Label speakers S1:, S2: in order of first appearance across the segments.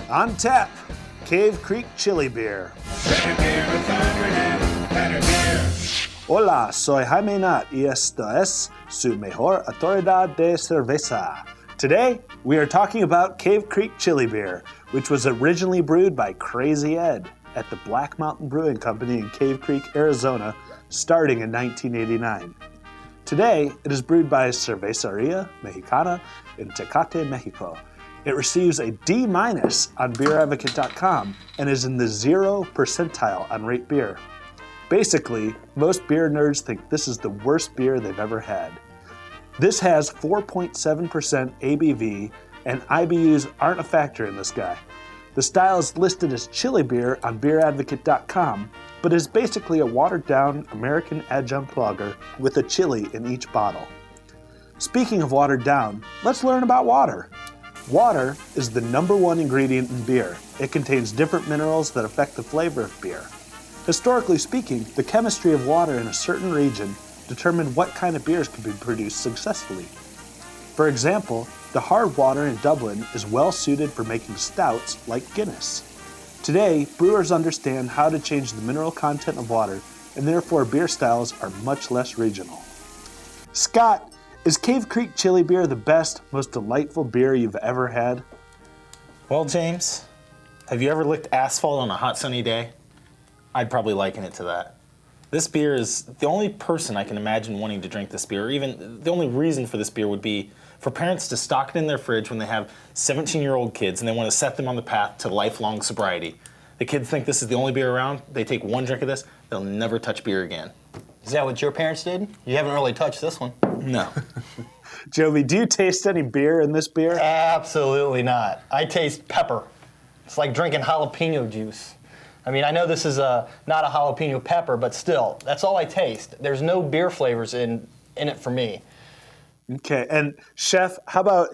S1: On tap, Cave Creek Chili Beer.
S2: Better beer, refrigerated, better beer.
S1: Hola, soy Jaime Knott y esto es su Mejor Autoridad de Cerveza. Today, we are talking about Cave Creek Chili Beer, which was originally brewed by Crazy Ed at the Black Mountain Brewing Company in Cave Creek, Arizona, starting in 1989. Today, it is brewed by Cerveceria, Mexicana in Tecate, Mexico. It receives a D- on beeradvocate.com and is in the 0 percentile on RateBeer. Basically, most beer nerds think this is the worst beer they've ever had. This has 4.7% ABV, and IBUs aren't a factor in this guy. The style is listed as chili beer on beeradvocate.com, but is basically a watered-down American adjunct lager with a chili in each bottle. Speaking of watered down, let's learn about water. Water is the #1 ingredient in beer. It contains different minerals that affect the flavor of beer. Historically speaking, the chemistry of water in a certain region determined what kind of beers could be produced successfully. For example, the hard water in Dublin is well suited for making stouts like Guinness. Today, brewers understand how to change the mineral content of water, and therefore beer styles are much less regional. Scott, is Cave Creek Chili Beer the best, most delightful beer you've ever had?
S3: Well, James, have you ever licked asphalt on a hot sunny day? I'd probably liken it to that. This beer is the only person I can imagine wanting to drink this beer, or even the only reason for this beer would be for parents to stock it in their fridge when they have 17-year-old kids and they want to set them on the path to lifelong sobriety. The kids think this is the only beer around. They take one drink of this, they'll never touch beer again.
S4: Is that what your parents did? You haven't really touched this one.
S3: No.
S1: Joey, do you taste any beer in this beer?
S4: Absolutely not. I taste pepper. It's like drinking jalapeno juice. I mean, I know this is not a jalapeno pepper, but still, that's all I taste. There's no beer flavors in it for me.
S1: Okay, and Chef, how about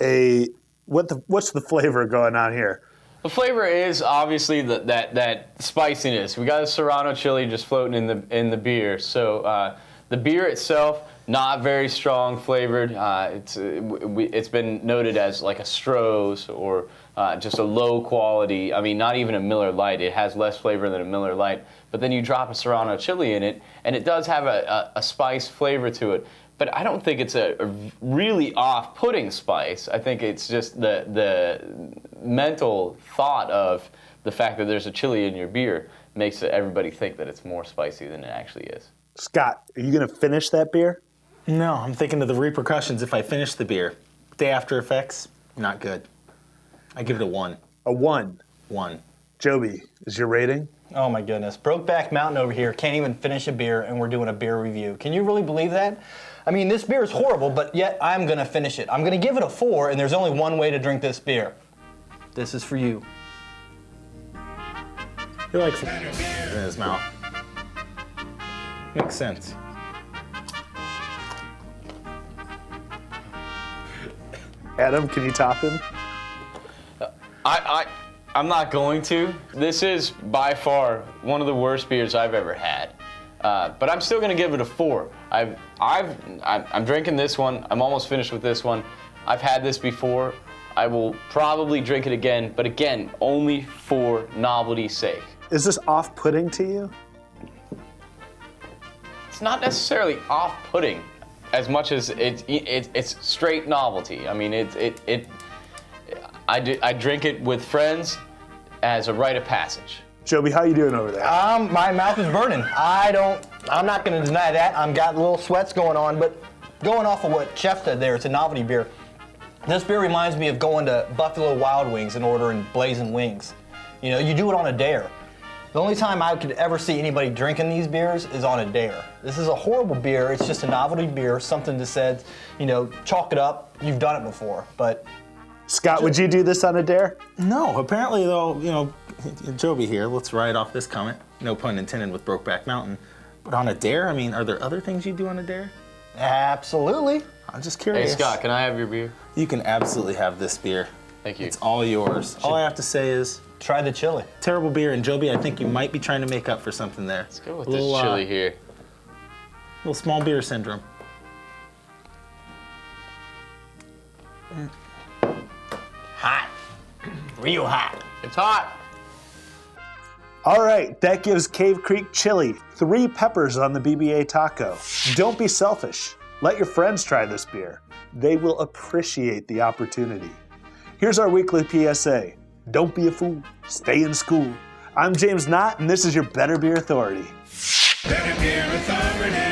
S1: what's the flavor going on here?
S5: The flavor is obviously that spiciness. We got a Serrano chili just floating in the beer. So the beer itself, not very strong flavored. It's been noted as like a Stroh's or just a low quality. I mean, not even a Miller Lite. It has less flavor than a Miller Lite. But then you drop a Serrano chili in it, and it does have a spice flavor to it. But I don't think it's a really off-putting spice. I think it's just the mental thought of the fact that there's a chili in your beer makes everybody think that it's more spicy than it actually is.
S1: Scott, are you going to finish that beer?
S3: No, I'm thinking of the repercussions if I finish the beer. Day after effects, not good. I give it a 1.
S1: A 1.
S3: 1.
S1: Joby, is your rating?
S4: Oh my goodness. Brokeback Mountain over here can't even finish a beer, and we're doing a beer review. Can you really believe that? I mean, this beer is horrible, but yet I'm going to finish it. I'm going to give it a 4, and there's only one way to drink this beer. This is for you.
S3: He likes it in his mouth. Makes sense.
S1: Adam, can you top him?
S5: I'm not going to. This is by far one of the worst beers I've ever had. But I'm still going to give it a 4. I'm drinking this one. I'm almost finished with this one. I've had this before. I will probably drink it again, but again, only for novelty's sake.
S1: Is this off-putting to you?
S5: It's not necessarily off-putting as much as it's straight novelty. I mean, I drink it with friends as a rite of passage.
S1: Joby, how you doing over there?
S4: My mouth is burning. I'm not going to deny that. I've got little sweats going on, but going off of what Chef said there, it's a novelty beer. This beer reminds me of going to Buffalo Wild Wings and ordering blazing wings. You know, you do it on a dare. The only time I could ever see anybody drinking these beers is on a dare. This is a horrible beer. It's just a novelty beer, something that said, you know, chalk it up. You've done it before, but...
S1: Scott, would you do this on a dare?
S3: No, apparently though, you know, Joby here, let's write off this comment. No pun intended with Brokeback Mountain. But on a dare, I mean, are there other things you do on a dare?
S4: Absolutely.
S3: I'm just curious.
S5: Hey Scott, can I have your beer?
S3: You can absolutely have this beer.
S5: Thank you.
S3: It's all yours. All I have to say is...
S4: Try the chili.
S3: Terrible beer, and Joby, I think you might be trying to make up for something there.
S5: Let's go with this chili here.
S3: Little small beer syndrome.
S4: Hot. Real hot.
S5: It's hot.
S1: All right, that gives Cave Creek Chili 3 peppers on the BBA taco. Don't be selfish. Let your friends try this beer. They will appreciate the opportunity. Here's our weekly PSA. Don't be a fool. Stay in school. I'm James Knott, and this is your Better Beer Authority.
S2: Better Beer Authority.